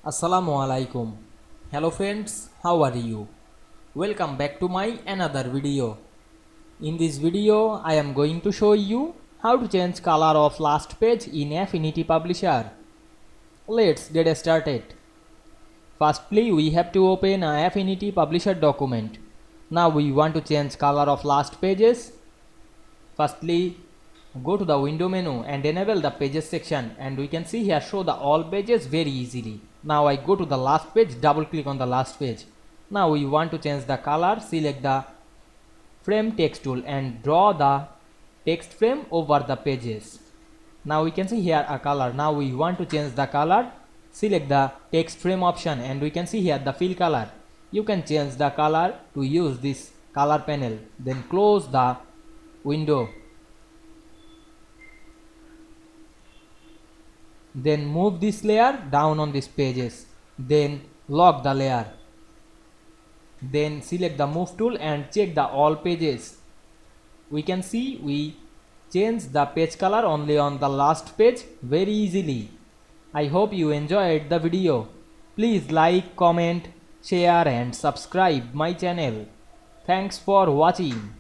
Assalamu Walaikum. Hello friends, how are you? Welcome back to my another video. In this video I am going to show you how to change color of last page in Affinity Publisher. Let's get started. Firstly, we have to open a Affinity Publisher document. Now we want to change color of last pages. Firstly, go to the window menu and enable the pages section, and we can see here show the all pages very easily. Now I go to the last page, double click on the last page. Now we want to change the color, select the frame text tool and draw the text frame over the pages. Now we can see here a color. Now we want to change the color, select the text frame option and we can see here the fill color. You can change the color to use this color panel, then close the window. Then move this layer down on these pages, then lock the layer, then select the move tool and check the all pages. We can see we change the page color only on the last page very easily. I hope you enjoyed the video. Please like, comment, share and subscribe my channel. Thanks for watching.